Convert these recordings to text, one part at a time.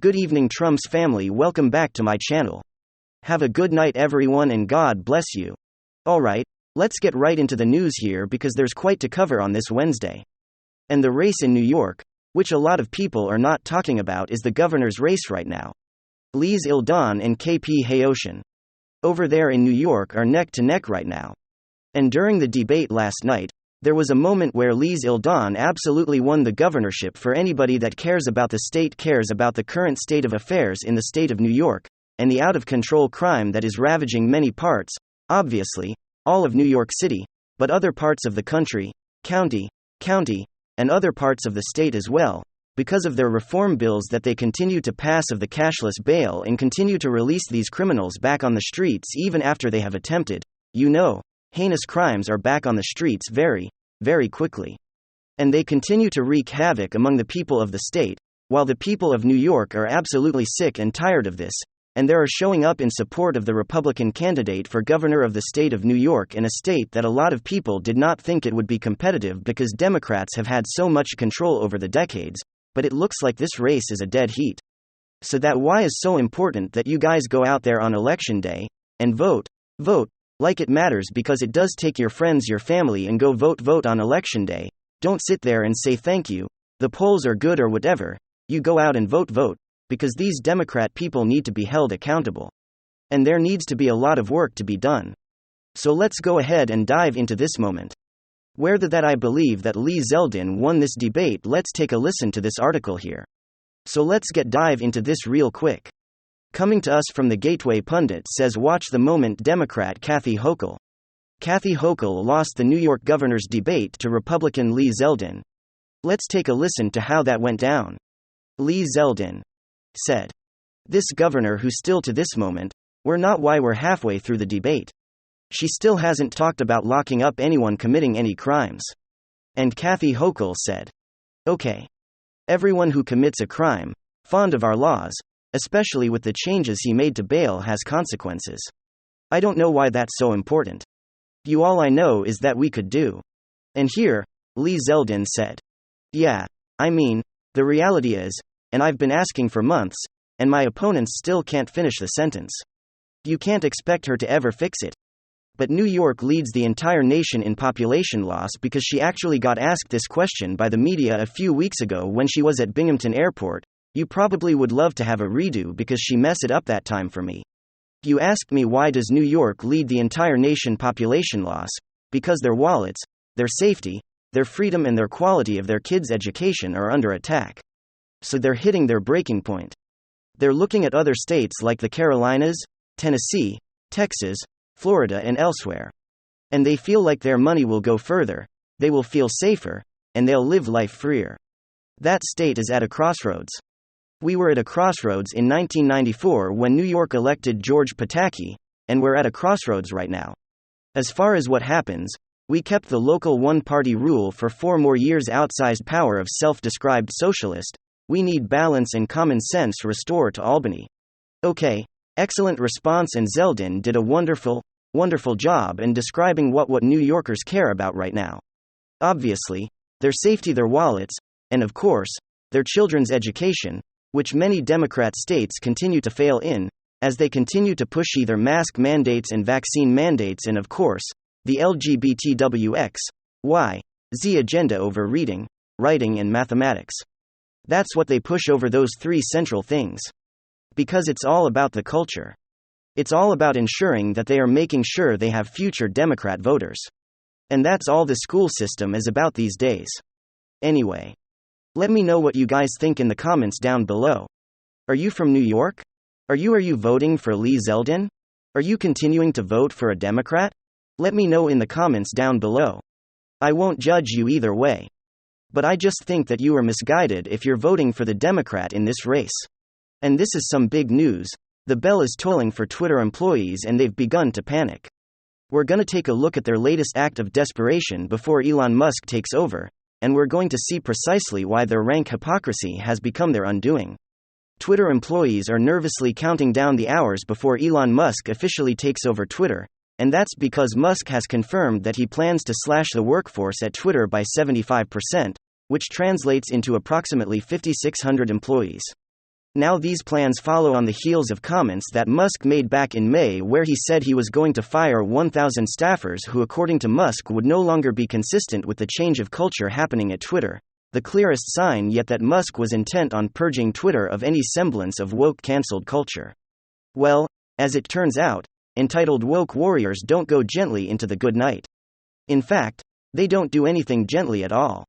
Good evening, Trump's family. Welcome back to my channel. Have a good night, everyone, and God bless you. Alright, let's get right into the news here because there's quite to cover on this Wednesday. And the race in New York, which a lot of people are not talking about, is the governor's race right now. Lee Zeldin and KP Haoshan over there in New York are neck to neck right now. And during the debate last night, there was a moment where Lee Zeldin absolutely won the governorship. For anybody that cares about the state, cares about the current state of affairs in the state of New York, and the out-of-control crime that is ravaging many parts, obviously, all of New York City, but other parts of the country, county, and other parts of the state as well, because of their reform bills that they continue to pass of the cashless bail and continue to release these criminals back on the streets even after they have attempted, heinous crimes are back on the streets very, very quickly. And they continue to wreak havoc among the people of the state, while the people of New York are absolutely sick and tired of this, and they are showing up in support of the Republican candidate for governor of the state of New York, in a state that a lot of people did not think it would be competitive because Democrats have had so much control over the decades, but it looks like this race is a dead heat. So that why is so important that you guys go out there on election day and vote like it matters, because it does take your friends, your family, and go vote on election day. Don't sit there and say thank you, the polls are good or whatever. You go out and vote, because these Democrat people need to be held accountable. And there needs to be a lot of work to be done. So let's go ahead and dive into this moment. Whether that I believe that Lee Zeldin won this debate, let's take a listen to this article here. So let's dive into this real quick. Coming to us from the Gateway Pundit says, watch the moment, Democrat Kathy Hochul. Kathy Hochul lost the New York governor's debate to Republican Lee Zeldin. Let's take a listen to how that went down. Lee Zeldin said, "This governor who still to this moment, we're not why we're halfway through the debate. She still hasn't talked about locking up anyone committing any crimes." And Kathy Hochul said, "Okay. Everyone who commits a crime, fond of our laws, especially with the changes he made to bail, has consequences. I don't know why that's so important. All I know is that we could do." And here, Lee Zeldin said, "Yeah, I mean, the reality is, and I've been asking for months, and my opponents still can't finish the sentence. You can't expect her to ever fix it. But New York leads the entire nation in population loss because she actually got asked this question by the media a few weeks ago when she was at Binghamton Airport. You probably would love to have a redo because she messed it up that time for me. You asked me why does New York lead the entire nation population loss? Because their wallets, their safety, their freedom, and their quality of their kids' education are under attack. So they're hitting their breaking point. They're looking at other states like the Carolinas, Tennessee, Texas, Florida, and elsewhere. And they feel like their money will go further, they will feel safer, and they'll live life freer. That state is at a crossroads. We were at a crossroads in 1994 when New York elected George Pataki, and we're at a crossroads right now. As far as what happens, we kept the local one-party rule for 4 more years, outsized power of self-described socialist. We need balance and common sense restore to Albany." Okay, excellent response, and Zeldin did a wonderful job in describing what New Yorkers care about right now. Obviously, their safety, their wallets, and of course, their children's education, which many Democrat states continue to fail in, as they continue to push either mask mandates and vaccine mandates, and of course, the LGBTQX/Y/Z agenda over reading, writing, and mathematics. That's what they push over, those 3 central things. Because it's all about the culture. It's all about ensuring that they are making sure they have future Democrat voters. And that's all the school system is about these days. Anyway, let me know what you guys think in the comments down below. Are you from New York? Are you voting for Lee Zeldin? Are you continuing to vote for a Democrat? Let me know in the comments down below. I won't judge you either way. But I just think that you are misguided if you're voting for the Democrat in this race. And this is some big news. The bell is tolling for Twitter employees and they've begun to panic. We're gonna take a look at their latest act of desperation before Elon Musk takes over, and we're going to see precisely why their rank hypocrisy has become their undoing. Twitter employees are nervously counting down the hours before Elon Musk officially takes over Twitter, and that's because Musk has confirmed that he plans to slash the workforce at Twitter by 75%, which translates into approximately 5,600 employees. Now these plans follow on the heels of comments that Musk made back in May, where he said he was going to fire 1,000 staffers who, according to Musk, would no longer be consistent with the change of culture happening at Twitter, the clearest sign yet that Musk was intent on purging Twitter of any semblance of woke cancelled culture. Well, as it turns out, entitled woke warriors don't go gently into the good night. In fact, they don't do anything gently at all.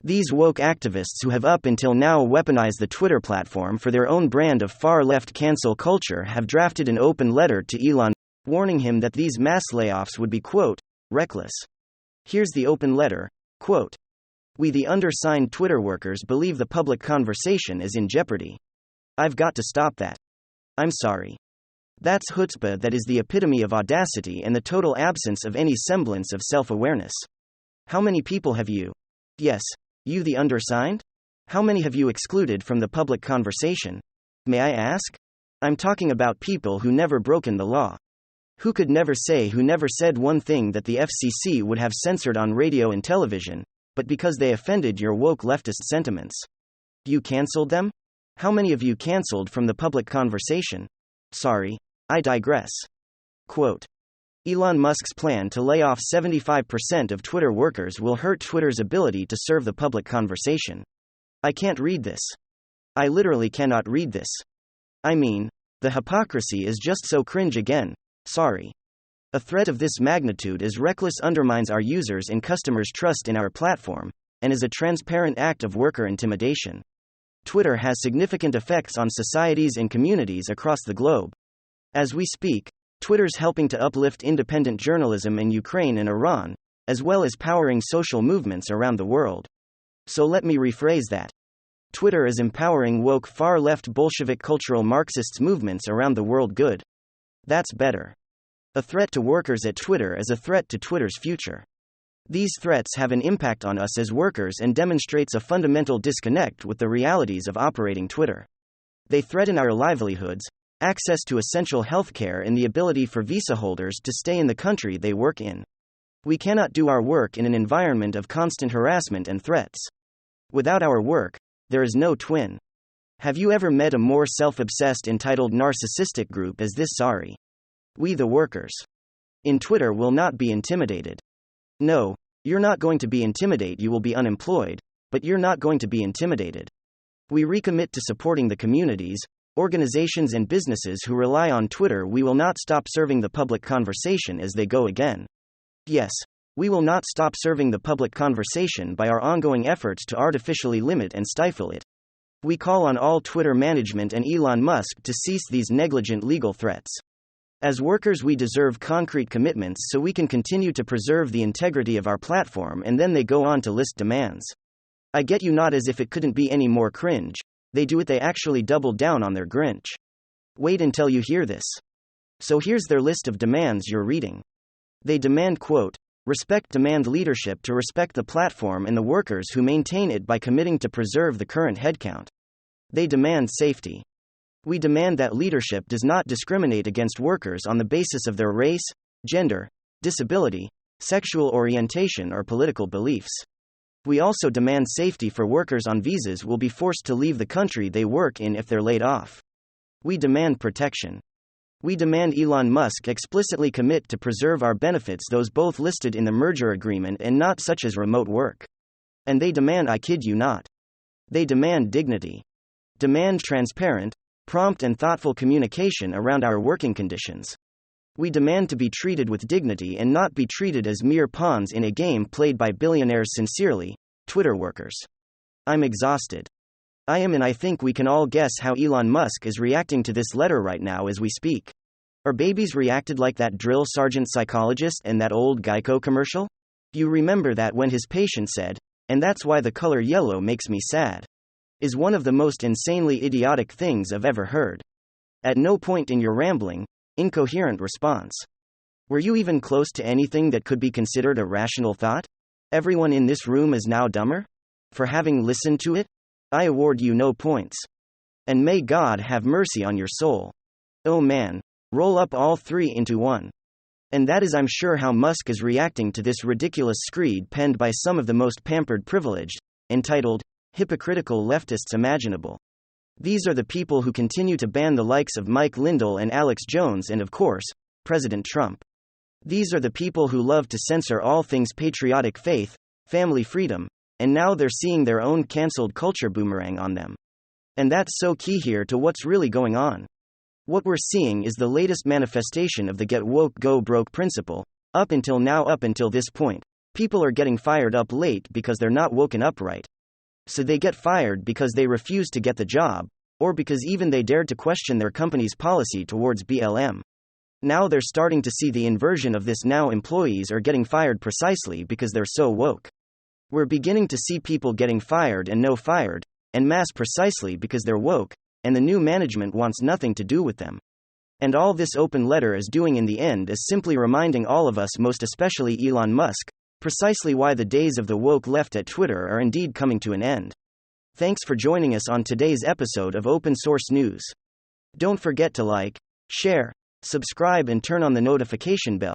These woke activists who have up until now weaponized the Twitter platform for their own brand of far-left cancel culture have drafted an open letter to Elon, warning him that these mass layoffs would be, quote, reckless. Here's the open letter, quote, "We, the undersigned Twitter workers, believe the public conversation is in jeopardy. I've got to stop that. I'm sorry. That's chutzpah, that is the epitome of audacity and the total absence of any semblance of self-awareness. How many people have you? Yes, you, the undersigned? How many have you excluded from the public conversation? May I ask? I'm talking about people who never broken the law. Who never said one thing that the FCC would have censored on radio and television, but because they offended your woke leftist sentiments. You cancelled them? How many of you cancelled from the public conversation? Sorry, I digress." Quote, Elon Musk's plan to lay off 75% of Twitter workers will hurt Twitter's ability to serve the public conversation. I can't read this. I literally cannot read this. I mean, the hypocrisy is just so cringe again. Sorry. A threat of this magnitude is reckless, undermines our users' and customers' trust in our platform, and is a transparent act of worker intimidation. Twitter has significant effects on societies and communities across the globe. As we speak, Twitter's helping to uplift independent journalism in Ukraine and Iran, as well as powering social movements around the world. So let me rephrase that. Twitter is empowering woke far-left Bolshevik cultural Marxists movements around the world. Good. That's better. A threat to workers at Twitter is a threat to Twitter's future. These threats have an impact on us as workers and demonstrates a fundamental disconnect with the realities of operating Twitter. They threaten our livelihoods, access to essential healthcare, and the ability for visa holders to stay in the country they work in. We cannot do our work in an environment of constant harassment and threats. Without our work, there is no twin. Have you ever met a more self-obsessed, entitled narcissistic group as this? Sorry. We, the workers in Twitter, will not be intimidated. No, you're not going to be intimidated. You will be unemployed, but you're not going to be intimidated. We recommit to supporting the communities, organizations and businesses who rely on Twitter. We will not stop serving the public conversation as they go again. Yes, we will not stop serving the public conversation by our ongoing efforts to artificially limit and stifle it. We call on all Twitter management and Elon Musk to cease these negligent legal threats. As workers, we deserve concrete commitments so we can continue to preserve the integrity of our platform. And then they go on to list demands. I get you, not as if it couldn't be any more cringe. They do it, they actually double down on their Grinch. Wait until you hear this. So here's their list of demands you're reading. They demand, quote, respect, demand leadership to respect the platform and the workers who maintain it by committing to preserve the current headcount. They demand safety. We demand that leadership does not discriminate against workers on the basis of their race, gender, disability, sexual orientation, or political beliefs. We also demand safety for workers on visas will be forced to leave the country they work in if they're laid off. We demand protection. We demand Elon Musk explicitly commit to preserve our benefits, those both listed in the merger agreement and not, such as remote work. And they demand, I kid you not, they demand dignity. Demand transparent, prompt and thoughtful communication around our working conditions. We demand to be treated with dignity and not be treated as mere pawns in a game played by billionaires. Sincerely, Twitter workers. I'm exhausted. I am, and I think we can all guess how Elon Musk is reacting to this letter right now as we speak. Our babies reacted like that drill sergeant psychologist in that old Geico commercial? You remember that when his patient said, "And that's why the color yellow makes me sad," is one of the most insanely idiotic things I've ever heard. At no point in your rambling, incoherent response were you even close to anything that could be considered a rational thought. Everyone in this room is now dumber for having listened to it. I award you no points. And may God have mercy on your soul. Oh man, roll up all three into one. And that is, I'm sure, how Musk is reacting to this ridiculous screed penned by some of the most pampered, privileged, entitled, hypocritical leftists imaginable. These are the people who continue to ban the likes of Mike Lindell and Alex Jones and, of course, President Trump. These are the people who love to censor all things patriotic faith, family freedom, and now they're seeing their own cancelled culture boomerang on them. And that's so key here to what's really going on. What we're seeing is the latest manifestation of the get woke, go broke principle. Up until now, up until this point, people are getting fired up late because they're not woken up right. So they get fired because they refuse to get the job, or because even they dared to question their company's policy towards BLM. Now they're starting to see the inversion of this. Now employees are getting fired precisely because they're so woke. We're beginning to see people getting fired and no fired, en masse precisely because they're woke, and the new management wants nothing to do with them. And all this open letter is doing in the end is simply reminding all of us, most especially Elon Musk, precisely why the days of the woke left at Twitter are indeed coming to an end. Thanks for joining us on today's episode of Open Source News. Don't forget to like, share, subscribe and turn on the notification bell.